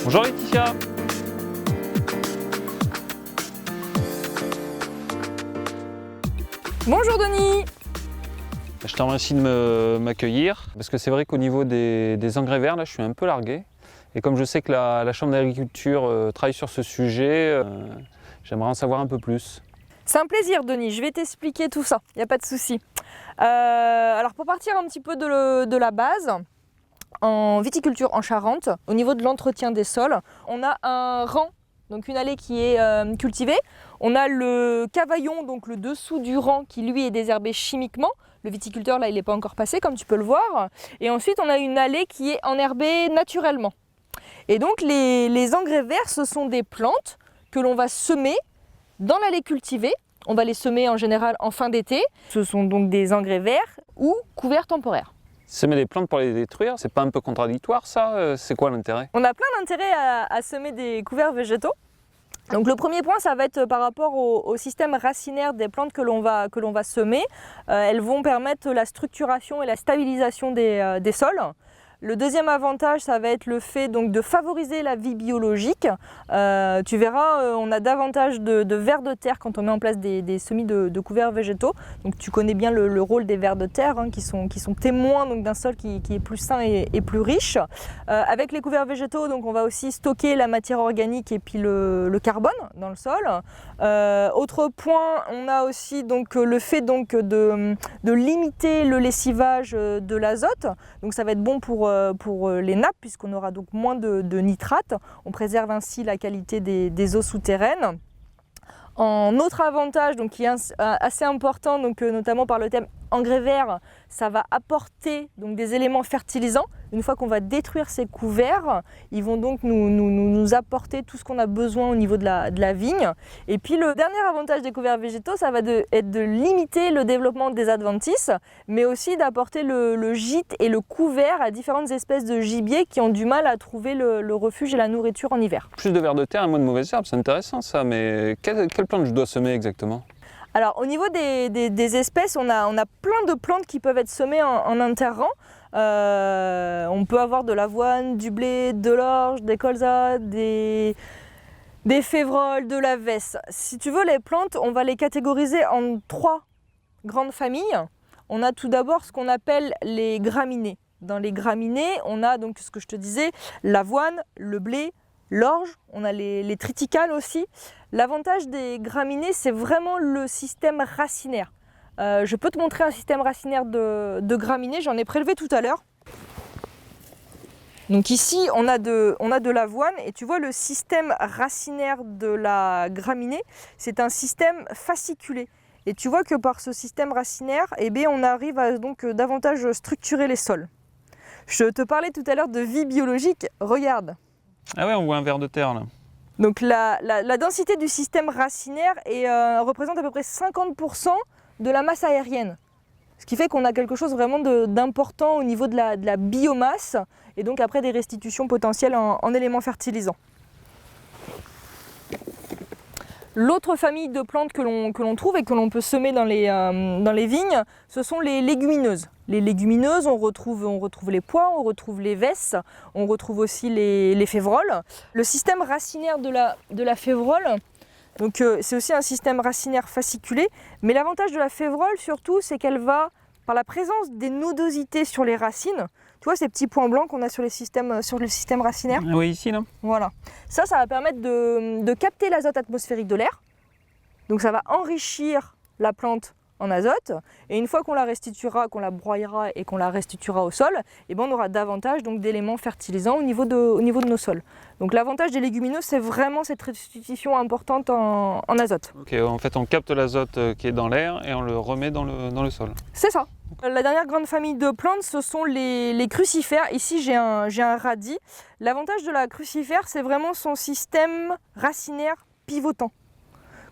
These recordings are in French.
Bonjour Laetitia. Bonjour Denis. Je te remercie de m'accueillir parce que c'est vrai qu'au niveau des engrais verts, là, je suis un peu largué. Et comme je sais que la Chambre d'agriculture travaille sur ce sujet, j'aimerais en savoir un peu plus. C'est un plaisir Denis, je vais t'expliquer tout ça, il n'y a pas de souci. Alors pour partir un petit peu de la base, en viticulture en Charente, au niveau de l'entretien des sols, on a un rang, donc une allée qui est cultivée. On a le cavaillon, donc le dessous du rang qui lui est désherbé chimiquement. Le viticulteur là il n'est pas encore passé comme tu peux le voir. Et ensuite on a une allée qui est enherbée naturellement. Et donc les engrais verts ce sont des plantes que l'on va semer dans l'allée cultivée. On va les semer en général en fin d'été. Ce sont donc des engrais verts ou couverts temporaires. Semer des plantes pour les détruire, c'est pas un peu contradictoire ça? C'est quoi l'intérêt? On a plein d'intérêt à semer des couverts végétaux. Donc le premier point, ça va être par rapport au système racinaire des plantes que l'on va semer. Elles vont permettre la structuration et la stabilisation des sols. Le deuxième avantage, ça va être le fait donc, de favoriser la vie biologique. Tu verras, on a davantage de vers de terre quand on met en place des semis de couverts végétaux. Donc tu connais bien le rôle des vers de terre qui sont témoins d'un sol qui est plus sain et plus riche. Avec les couverts végétaux, donc, on va aussi stocker la matière organique et puis le carbone dans le sol. Autre point, on a aussi donc, le fait donc, de limiter le lessivage de l'azote. Donc ça va être bon pour les nappes puisqu'on aura donc moins de nitrates. On préserve ainsi la qualité des eaux souterraines. En autre avantage donc, qui est assez important, donc, notamment par le thème engrais verts, ça va apporter donc, des éléments fertilisants. Une fois qu'on va détruire ces couverts, ils vont donc nous apporter tout ce qu'on a besoin au niveau de la vigne. Et puis le dernier avantage des couverts végétaux, ça va être de limiter le développement des adventices, mais aussi d'apporter le gîte et le couvert à différentes espèces de gibier qui ont du mal à trouver le refuge et la nourriture en hiver. Plus de vers de terre et moins de mauvaises herbes, c'est intéressant ça, mais quelle plante je dois semer exactement? Alors au niveau des espèces, on a plein de plantes qui peuvent être semées en interrang. On peut avoir de l'avoine, du blé, de l'orge, des colzas, des févroles, de la vesse. Si tu veux, les plantes, on va les catégoriser en 3 grandes familles. On a tout d'abord ce qu'on appelle les graminées. Dans les graminées, on a donc ce que je te disais, l'avoine, le blé, l'orge, on a les triticales aussi. L'avantage des graminées, c'est vraiment le système racinaire. Je peux te montrer un système racinaire de graminées, j'en ai prélevé tout à l'heure. Donc ici, on a de l'avoine et tu vois le système racinaire de la graminée, c'est un système fasciculé. Et tu vois que par ce système racinaire, eh bien, on arrive à donc davantage structurer les sols. Je te parlais tout à l'heure de vie biologique, regarde. Ah ouais, on voit un ver de terre là. Donc la densité du système racinaire représente à peu près 50% de la masse aérienne. Ce qui fait qu'on a quelque chose vraiment d'important au niveau de la biomasse et donc après des restitutions potentielles en éléments fertilisants. L'autre famille de plantes que l'on trouve et que l'on peut semer dans les vignes, ce sont les légumineuses. Les légumineuses, on retrouve les pois, on retrouve les vesses, on retrouve aussi les févroles. Le système racinaire de la févrole, donc c'est aussi un système racinaire fasciculé, mais l'avantage de la févrole surtout, c'est qu'elle va, par la présence des nodosités sur les racines, tu vois ces petits points blancs qu'on a sur le système racinaire? Oui, ici là. Voilà. Ça va permettre de capter l'azote atmosphérique de l'air. Donc ça va enrichir la plante en azote. Et une fois qu'on la restituera, qu'on la broyera et qu'on la restituera au sol, eh ben on aura davantage d'éléments fertilisants au niveau de nos sols. Donc l'avantage des légumineuses, c'est vraiment cette restitution importante en azote. Ok, en fait on capte l'azote qui est dans l'air et on le remet dans le sol. C'est ça. La dernière grande famille de plantes, ce sont les crucifères. Ici, j'ai un radis. L'avantage de la crucifère, c'est vraiment son système racinaire pivotant.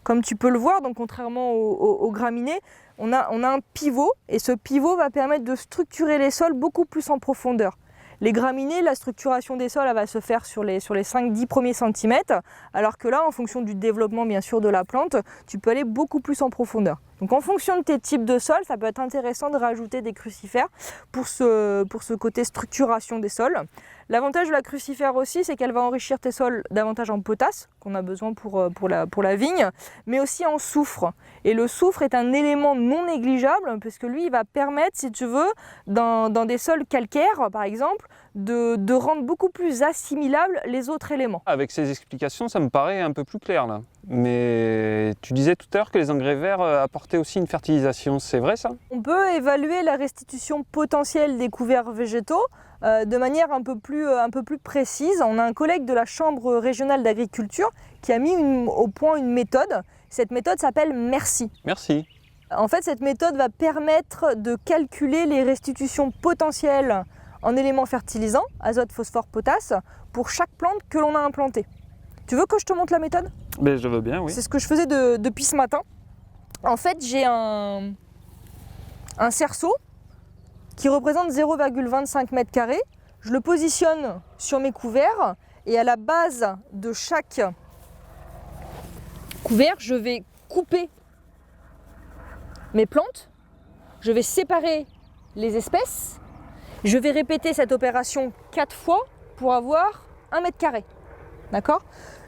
Comme tu peux le voir, donc contrairement aux graminées, on a un pivot et ce pivot va permettre de structurer les sols beaucoup plus en profondeur. Les graminées, la structuration des sols elle va se faire sur les 5-10 premiers centimètres, alors que là, en fonction du développement bien sûr de la plante, tu peux aller beaucoup plus en profondeur. Donc en fonction de tes types de sols, ça peut être intéressant de rajouter des crucifères pour ce côté structuration des sols. L'avantage de la crucifère aussi, c'est qu'elle va enrichir tes sols davantage en potasse, qu'on a besoin pour la vigne, mais aussi en soufre. Et le soufre est un élément non négligeable, parce que lui, il va permettre, si tu veux, dans des sols calcaires, par exemple, de rendre beaucoup plus assimilables les autres éléments. Avec ces explications, ça me paraît un peu plus clair là. Mais tu disais tout à l'heure que les engrais verts apportaient aussi une fertilisation, c'est vrai ça? On peut évaluer la restitution potentielle des couverts végétaux de manière un peu plus précise. On a un collègue de la Chambre régionale d'agriculture qui a mis au point une méthode. Cette méthode s'appelle MERCI. Merci. En fait, cette méthode va permettre de calculer les restitutions potentielles en éléments fertilisants, azote, phosphore, potasse, pour chaque plante que l'on a implantée. Tu veux que je te montre la méthode? Ben, je veux bien, oui. C'est ce que je faisais depuis ce matin. En fait, j'ai un cerceau qui représente 0,25 m². Je le positionne sur mes couverts et à la base de chaque couvert, je vais couper mes plantes, je vais séparer les espèces, je vais répéter cette opération 4 fois pour avoir 1 m². D'accord?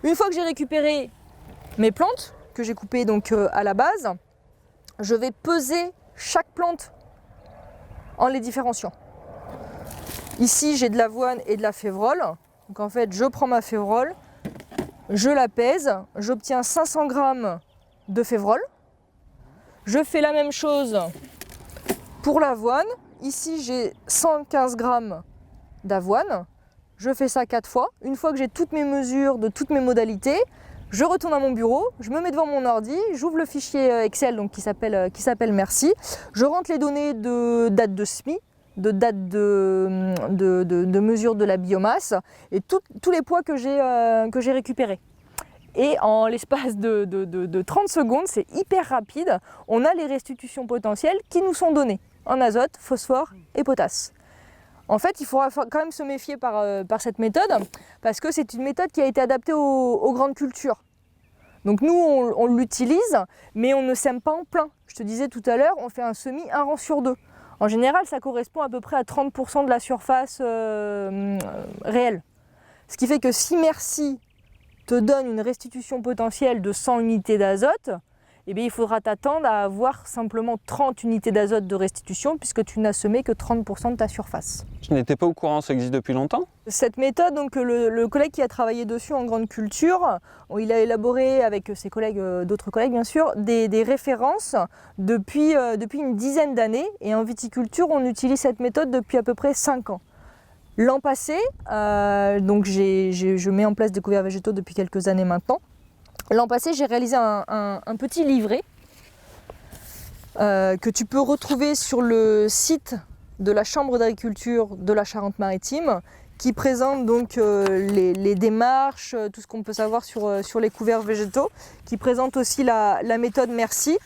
Une fois que j'ai récupéré mes plantes, que j'ai coupées donc à la base, je vais peser chaque plante en les différenciant. Ici, j'ai de l'avoine et de la févrole. Donc en fait, je prends ma févrole, je la pèse, j'obtiens 500 g de févrole. Je fais la même chose pour l'avoine. Ici, j'ai 115 g d'avoine. Je fais ça 4 fois. Une fois que j'ai toutes mes mesures de toutes mes modalités, je retourne à mon bureau, je me mets devant mon ordi, j'ouvre le fichier Excel donc, qui s'appelle MERCI. Je rentre les données de date de semis, de date de mesure de la biomasse et tous les poids que j'ai récupérés. Et en l'espace de 30 secondes, c'est hyper rapide, on a les restitutions potentielles qui nous sont données en azote, phosphore et potasse. En fait, il faudra quand même se méfier par cette méthode parce que c'est une méthode qui a été adaptée aux grandes cultures. Donc nous, on l'utilise, mais on ne sème pas en plein. Je te disais tout à l'heure, on fait un semis 1 rang sur 2. En général, ça correspond à peu près à 30% de la surface réelle. Ce qui fait que si MERCI te donne une restitution potentielle de 100 unités d'azote, eh bien, il faudra t'attendre à avoir simplement 30 unités d'azote de restitution puisque tu n'as semé que 30% de ta surface. Je n'étais pas au courant, ça existe depuis longtemps? Cette méthode, donc, le collègue qui a travaillé dessus en grande culture, il a élaboré avec ses collègues, d'autres collègues bien sûr, des références depuis une dizaine d'années. Et en viticulture, on utilise cette méthode depuis à peu près 5 ans. L'an passé, donc je mets en place des couverts végétaux depuis quelques années maintenant. L'an passé, j'ai réalisé un petit livret que tu peux retrouver sur le site de la Chambre d'agriculture de la Charente-Maritime qui présente donc les démarches, tout ce qu'on peut savoir sur les couverts végétaux, qui présente aussi la méthode MERCI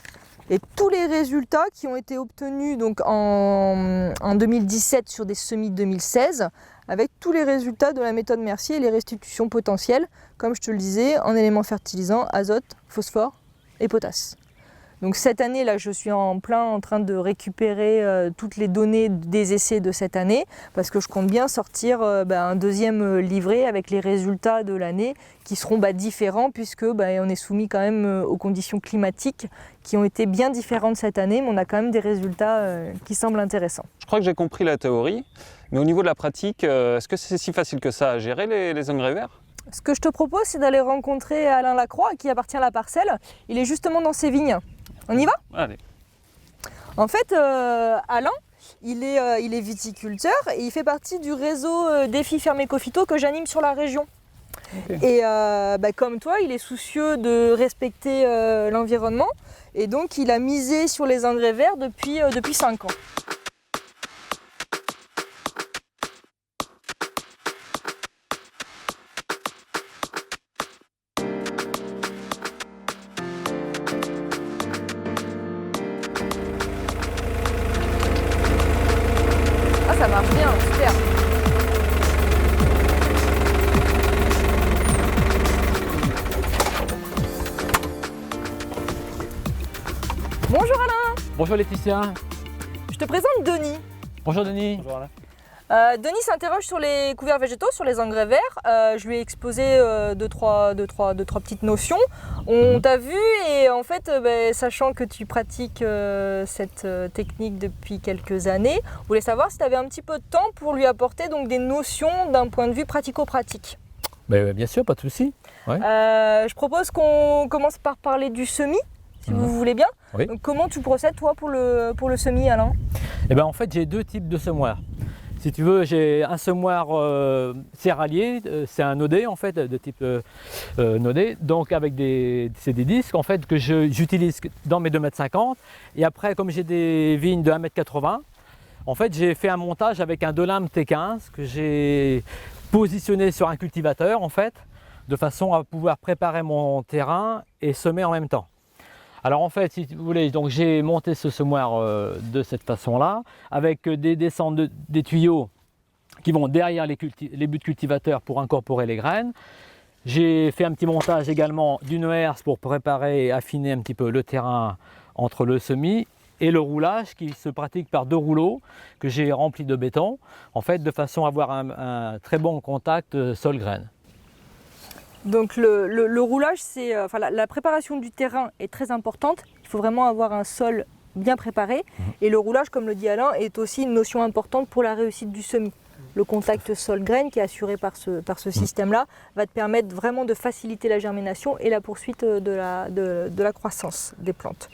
et tous les résultats qui ont été obtenus donc en 2017 sur des semis 2016 avec tous les résultats de la méthode MERCI et les restitutions potentielles, comme je te le disais, en éléments fertilisants, azote, phosphore et potasse. Donc cette année, là, je suis en train de récupérer toutes les données des essais de cette année, parce que je compte bien sortir un deuxième livret avec les résultats de l'année qui seront différents, puisque on est soumis quand même aux conditions climatiques qui ont été bien différentes cette année, mais on a quand même des résultats qui semblent intéressants. Je crois que j'ai compris la théorie, mais au niveau de la pratique, est-ce que c'est si facile que ça à gérer les engrais verts? Ce que je te propose, c'est d'aller rencontrer Alain Lacroix, qui appartient à la parcelle. Il est justement dans ses vignes. On y va? Allez. En fait, Alain, il est viticulteur et il fait partie du réseau Défi Ferme Éco-Phyto que j'anime sur la région. Okay. Et comme toi, il est soucieux de respecter l'environnement et donc il a misé sur les engrais verts depuis 5 ans. Ça marche bien, super. Bonjour Laetitia. Je te présente Denis. Bonjour Denis. Bonjour Alain. Denis s'interroge sur les couverts végétaux, sur les engrais verts. Je lui ai exposé deux, trois petites notions. On t'a vu et en fait, sachant que tu pratiques cette technique depuis quelques années, on voulait savoir si tu avais un petit peu de temps pour lui apporter donc, des notions d'un point de vue pratico-pratique. Bien sûr, pas de souci. Ouais. Je propose qu'on commence par parler du semis, si vous voulez bien. Oui. Donc, comment tu procèdes toi pour le semis, Alain? En fait, j'ai deux types de semoirs. Si tu veux, j'ai un semoir céréalier, c'est un nodé en fait, de type nodé, donc c'est des disques en fait que j'utilise dans mes 2,50 m. Et après, comme j'ai des vignes de 1,80 m, en fait, j'ai fait un montage avec un 2 lames T15 que j'ai positionné sur un cultivateur en fait, de façon à pouvoir préparer mon terrain et semer en même temps. Alors en fait, si vous voulez, donc j'ai monté ce semoir de cette façon-là, avec des descentes des tuyaux qui vont derrière les buts de cultivateur pour incorporer les graines. J'ai fait un petit montage également d'une herse pour préparer et affiner un petit peu le terrain entre le semis et le roulage qui se pratique par 2 rouleaux que j'ai remplis de béton, en fait, de façon à avoir un très bon contact sol-graine. Donc le roulage, la préparation du terrain est très importante. Il faut vraiment avoir un sol bien préparé. Et le roulage, comme le dit Alain, est aussi une notion importante pour la réussite du semis. Le contact sol-graine qui est assuré par ce système-là va te permettre vraiment de faciliter la germination et la poursuite de la croissance des plantes.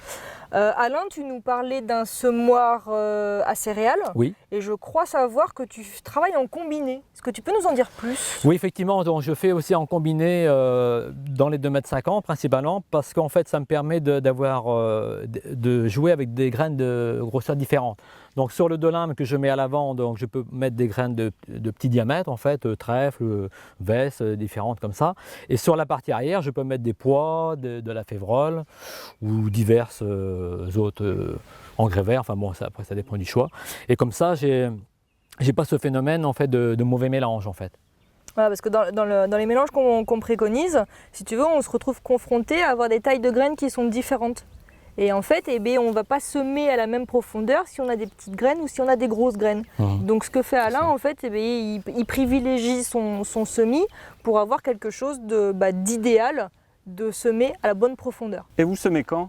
Alain, tu nous parlais d'un semoir à céréales. Oui. Et je crois savoir que tu travailles en combiné. Est-ce que tu peux nous en dire plus? Oui, effectivement, donc je fais aussi en combiné dans les 2,50 m principalement parce qu'en fait ça me permet de jouer avec des graines de grosseur différentes. Donc sur le 2 lames que je mets à l'avant, donc je peux mettre des graines de petit diamètre en fait, trèfle, vesse, différentes comme ça. Et sur la partie arrière, je peux mettre des pois, de la févrole ou diverses autres engrais verts. Enfin bon, après ça dépend du choix. Et comme ça, j'ai pas ce phénomène en fait de mauvais mélange en fait. Voilà, parce que dans les mélanges qu'on préconise, si tu veux, on se retrouve confronté à avoir des tailles de graines qui sont différentes. Et en fait, on ne va pas semer à la même profondeur si on a des petites graines ou si on a des grosses graines. Donc ce que fait Alain, en fait, il privilégie son semis pour avoir quelque chose d'idéal de semer à la bonne profondeur. Et vous semez quand?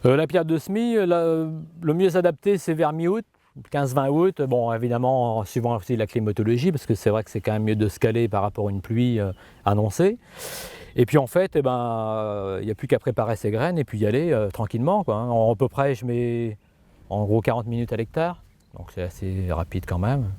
La période de semis, le mieux adapté, c'est vers mi-août. 15-20 août, bon évidemment suivant aussi la climatologie, parce que c'est vrai que c'est quand même mieux de se caler par rapport à une pluie annoncée. Et puis en fait, il n'y a plus qu'à préparer ses graines et puis y aller tranquillement, quoi. À peu près, je mets en gros 40 minutes à l'hectare, donc c'est assez rapide quand même.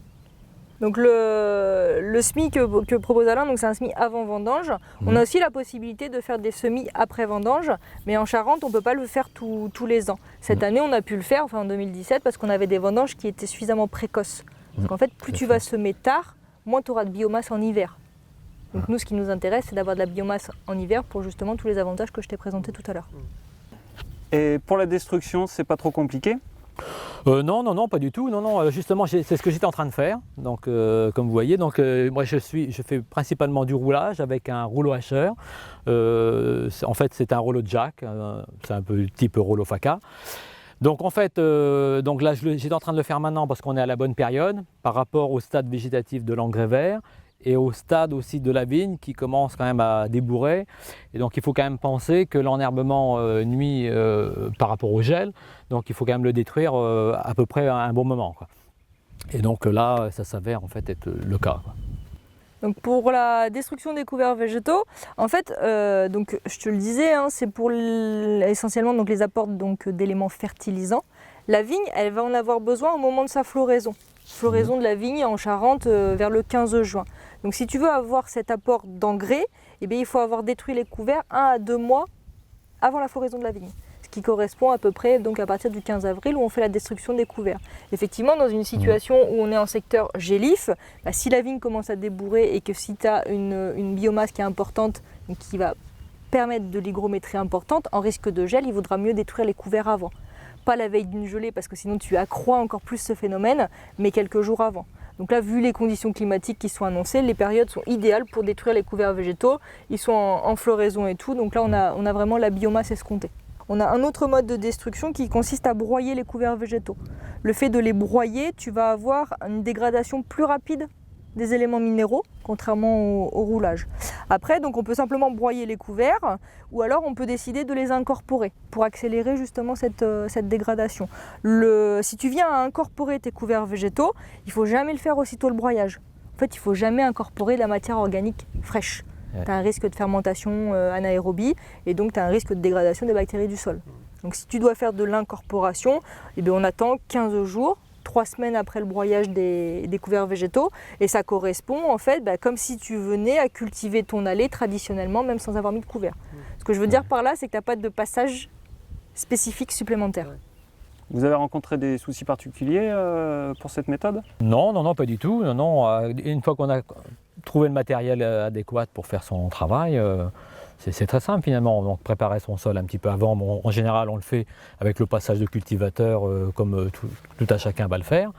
Donc le semis que propose Alain, c'est un semis avant vendange. On a aussi la possibilité de faire des semis après vendange, mais en Charente, on ne peut pas le faire tous les ans. Cette année, on a pu le faire, en 2017, parce qu'on avait des vendanges qui étaient suffisamment précoces. Parce qu'en fait, plus tu vas semer tard, moins tu auras de biomasse en hiver. Donc nous, ce qui nous intéresse, c'est d'avoir de la biomasse en hiver pour justement tous les avantages que je t'ai présentés tout à l'heure. Et pour la destruction, c'est pas trop compliqué? Non, pas du tout. Non, justement, c'est ce que j'étais en train de faire. Donc, comme vous voyez, moi je fais principalement du roulage avec un rouleau hacheur. En fait, c'est un rouleau de Jack, c'est un peu type rouleau Faca. Donc en fait, là j'étais en train de le faire maintenant parce qu'on est à la bonne période par rapport au stade végétatif de l'engrais vert et au stade aussi de la vigne qui commence quand même à débourrer. Et donc il faut quand même penser que l'enherbement nuit par rapport au gel, donc il faut quand même le détruire à peu près à un bon moment, quoi. Et donc là, ça s'avère en fait être le cas, quoi. Donc pour la destruction des couverts végétaux, en fait, je te le disais, c'est pour essentiellement les apports d'éléments fertilisants. La vigne, elle va en avoir besoin au moment de sa floraison. Floraison de la vigne en Charente vers le 15 juin. Donc si tu veux avoir cet apport d'engrais, il faut avoir détruit les couverts 1 à 2 mois avant la floraison de la vigne. Ce qui correspond à peu près à partir du 15 avril où on fait la destruction des couverts. Effectivement, dans une situation où on est en secteur gélif, si la vigne commence à débourrer et que si tu as une biomasse qui est importante, donc qui va permettre de l'hygrométrie importante, en risque de gel, il vaudra mieux détruire les couverts avant. Pas la veille d'une gelée parce que sinon tu accrois encore plus ce phénomène, mais quelques jours avant. Donc là, vu les conditions climatiques qui sont annoncées, les périodes sont idéales pour détruire les couverts végétaux. Ils sont en floraison et tout, donc là on a vraiment la biomasse escomptée. On a un autre mode de destruction qui consiste à broyer les couverts végétaux. Le fait de les broyer, tu vas avoir une dégradation plus rapide des éléments minéraux, contrairement au roulage. Après, donc on peut simplement broyer les couverts, ou alors on peut décider de les incorporer pour accélérer justement cette dégradation. Si tu viens à incorporer tes couverts végétaux, il ne faut jamais le faire aussitôt le broyage. En fait, il ne faut jamais incorporer de la matière organique fraîche. Tu as un risque de fermentation anaérobie et donc tu as un risque de dégradation des bactéries du sol. Donc si tu dois faire de l'incorporation, eh bien, on attend 15 jours, 3 semaines après le broyage des couverts végétaux, et ça correspond en fait comme si tu venais à cultiver ton allée traditionnellement, même sans avoir mis de couvert. Ce que je veux dire par là, c'est que tu n'as pas de passage spécifique supplémentaire. Vous avez rencontré des soucis particuliers pour cette méthode? Non, pas du tout. Non, une fois qu'on a trouvé le matériel adéquat pour faire son travail, c'est très simple finalement. Donc préparer son sol un petit peu avant, bon, en général on le fait avec le passage de cultivateur comme tout à chacun va le faire.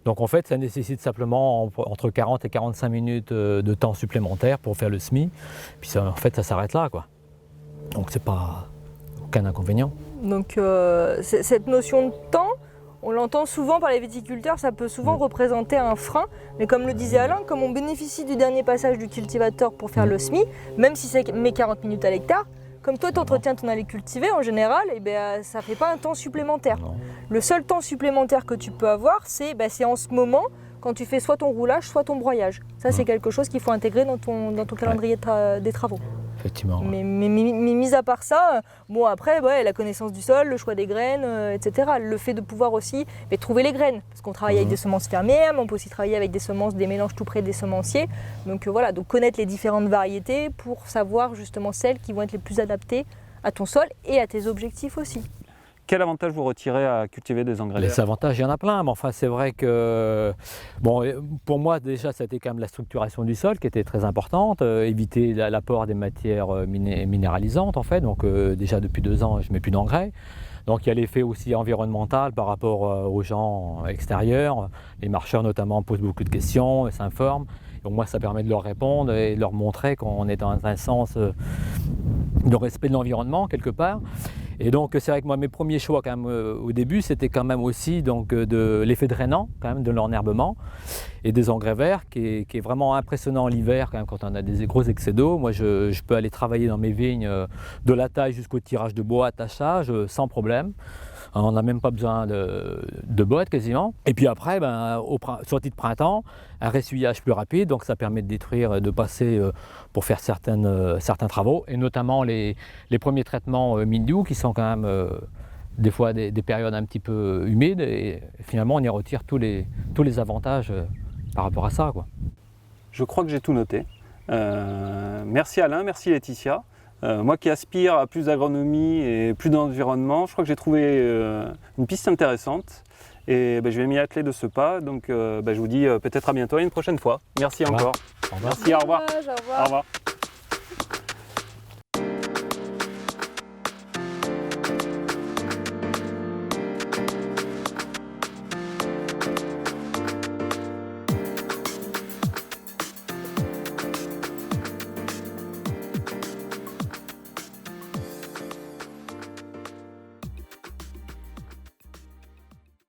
Donc en fait ça nécessite simplement entre 40 et 45 minutes de temps supplémentaire pour faire le semis. Puis ça, en fait ça s'arrête là, quoi. Donc c'est pas aucun inconvénient. Donc cette notion de temps, on l'entend souvent par les viticulteurs, ça peut souvent représenter un frein, mais comme le disait Alain, comme on bénéficie du dernier passage du cultivateur pour faire le semis, même si c'est mes 40 minutes à l'hectare, comme toi tu entretiens ton allée cultivée en général, ça ne fait pas un temps supplémentaire. Non. Le seul temps supplémentaire que tu peux avoir, c'est en ce moment, quand tu fais soit ton roulage, soit ton broyage. Ça c'est quelque chose qu'il faut intégrer dans ton calendrier des travaux. Effectivement. Mais mis à part ça, bon après la connaissance du sol, le choix des graines, etc. Le fait de pouvoir aussi trouver les graines, parce qu'on travaille avec des semences fermières, mais on peut aussi travailler avec des semences, des mélanges tout près des semenciers. Donc voilà, donc connaître les différentes variétés pour savoir justement celles qui vont être les plus adaptées à ton sol et à tes objectifs aussi. Quel avantage vous retirez à cultiver des engrais verts? Les avantages, il y en a plein, mais enfin c'est vrai que pour moi déjà c'était quand même la structuration du sol qui était très importante, éviter l'apport des matières minéralisantes en fait, donc déjà depuis 2 ans je ne mets plus d'engrais. Donc il y a l'effet aussi environnemental par rapport aux gens extérieurs, les marcheurs notamment posent beaucoup de questions et s'informent. Donc moi ça permet de leur répondre et de leur montrer qu'on est dans un sens de respect de l'environnement quelque part. Et donc c'est vrai que moi mes premiers choix quand même au début c'était quand même aussi donc de l'effet drainant quand même de l'enherbement et des engrais verts qui est vraiment impressionnant l'hiver quand même quand on a des gros excès d'eau. Moi je peux aller travailler dans mes vignes de la taille jusqu'au tirage de bois, attachage sans problème. On n'a même pas besoin de bottes quasiment. Et puis après, sortie de printemps, un ressuyage plus rapide, donc ça permet de détruire, de passer pour faire certains travaux, et notamment les premiers traitements mildiou qui sont quand même des fois des périodes un petit peu humides, et finalement on y retire tous les avantages par rapport à ça, quoi. Je crois que j'ai tout noté. Merci Alain, merci Laetitia. Moi qui aspire à plus d'agronomie et plus d'environnement, je crois que j'ai trouvé une piste intéressante et je vais m'y atteler de ce pas. Donc je vous dis peut-être à bientôt et une prochaine fois. Merci encore. Au revoir. Merci, au revoir. Au revoir. Au revoir.